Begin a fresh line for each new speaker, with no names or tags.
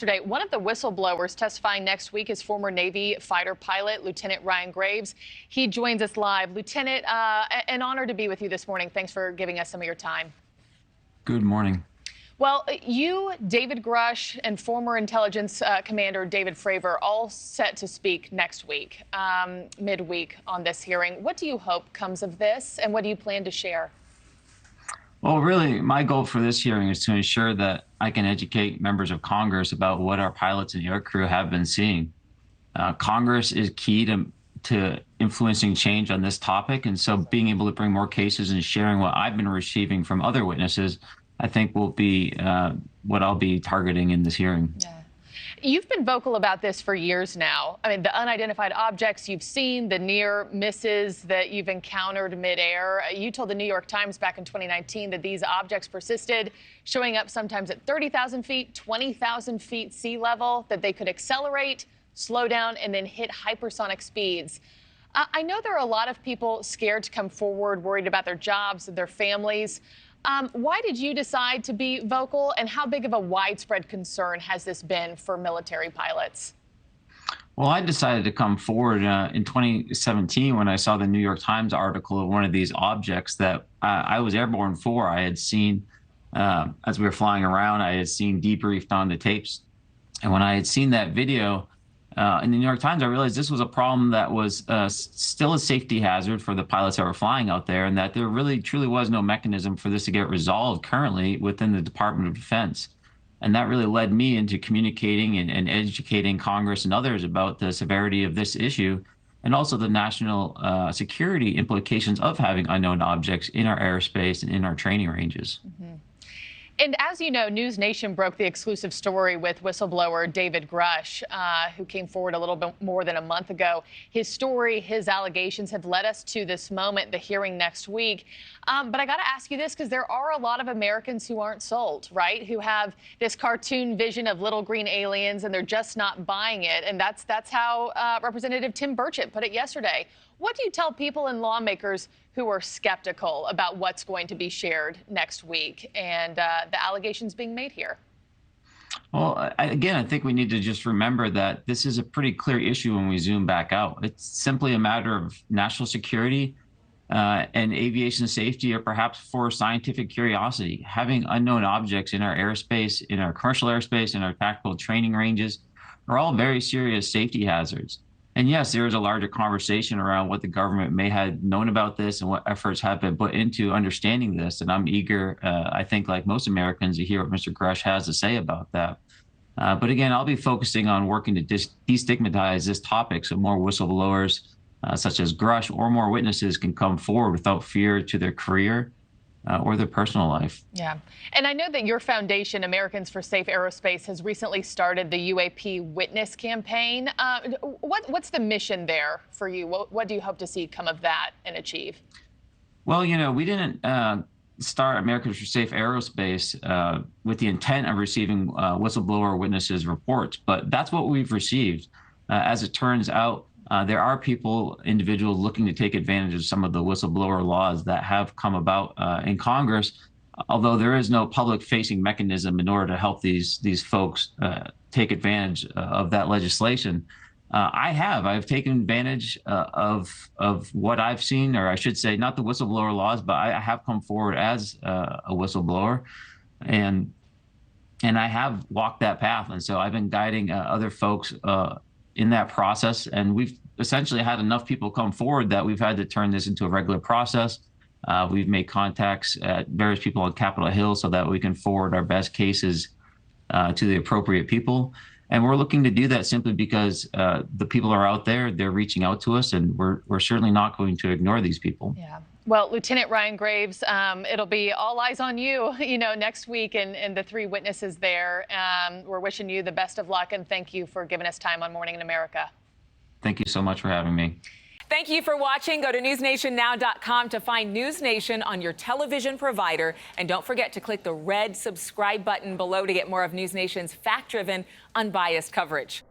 Yesterday, one of the whistleblowers testifying next week is former Navy fighter pilot, Lieutenant Ryan Graves. He joins us live. Lieutenant, an honor to be with you this morning. Thanks for giving us some of your time.
Good morning.
Well, you, David Grush, and former intelligence commander David Fravor all set to speak next week, midweek on this hearing. What do you hope comes of this, and what do you plan to share?
Well, really, my goal for this hearing is to ensure that I can educate members of Congress about what our pilots and aircrew have been seeing. Congress is key to influencing change on this topic, and so being able to bring more cases and sharing what I've been receiving from other witnesses, I think will be what I'll be targeting in this hearing.
Yeah. You've been vocal about this for years now. I mean, the unidentified objects you've seen, the near misses that you've encountered midair. You told the New York Times back in 2019 that these objects persisted, showing up sometimes at 30,000 feet, 20,000 feet sea level, that they could accelerate, slow down, and then hit hypersonic speeds. I know there are a lot of people scared to come forward, worried about their jobs and their families. Why did you decide to be vocal, and how big of a widespread concern has this been for military pilots?
Well, I decided to come forward in 2017 when I saw the New York Times article of one of these objects that I was airborne for. I had seen, as we were flying around, I had seen debriefed on the tapes. And when I had seen that video in the New York Times, I realized this was a problem that was still a safety hazard for the pilots that were flying out there, and that there really truly was no mechanism for this to get resolved currently within the Department of Defense. And that really led me into communicating and educating Congress and others about the severity of this issue, and also the national security implications of having unknown objects in our airspace and in our training ranges.
Mm-hmm. And as you know, NewsNation broke the exclusive story with whistleblower David Grush, who came forward a little bit more than a month ago. His story, his allegations have led us to this moment, the hearing next week. But I got to ask you this, because there are a lot of Americans who aren't sold, right? Who have this cartoon vision of little green aliens, and they're just not buying it. And that's how Representative Tim Burchett put it yesterday. What do you tell people and lawmakers who are skeptical about what's going to be shared next week and the allegations being made here?
Well, again, I think we need to just remember that this is a pretty clear issue when we zoom back out. It's simply a matter of national security and aviation safety, or perhaps for scientific curiosity. Having unknown objects in our airspace, in our commercial airspace, in our tactical training ranges are all very serious safety hazards. And yes, there is a larger conversation around what the government may have known about this and what efforts have been put into understanding this. And I'm eager, I think, like most Americans, to hear what Mr. Grush has to say about that. But again, I'll be focusing on working to destigmatize this topic so more whistleblowers, such as Grush, or more witnesses can come forward without fear to their career or their personal life.
Yeah. And I know that your foundation, Americans for Safe Aerospace, has recently started the UAP Witness campaign. What's the mission there for you? What do you hope to see come of that and achieve?
Well, you know, we didn't start Americans for Safe Aerospace with the intent of receiving whistleblower witnesses reports, but that's what we've received. As it turns out, there are individuals looking to take advantage of some of the whistleblower laws that have come about in Congress, although there is no public-facing mechanism in order to help these folks take advantage of that legislation. I've taken advantage of what I've seen, or I should say, not the whistleblower laws, but I have come forward as a whistleblower, and I have walked that path. And so I've been guiding other folks in that process, and we've essentially had enough people come forward that we've had to turn this into a regular process. We've made contacts at various people on Capitol Hill so that we can forward our best cases to the appropriate people. And we're looking to do that simply because the people are out there, they're reaching out to us, and we're certainly not going to ignore these people.
Yeah. Well, Lieutenant Ryan Graves, it'll be all eyes on you, next week, and the three witnesses there. We're wishing you the best of luck, and thank you for giving us time on Morning in America.
Thank you so much for having me.
Thank you for watching. Go to newsnationnow.com to find NewsNation on your television provider. And don't forget to click the red subscribe button below to get more of NewsNation's fact-driven, unbiased coverage.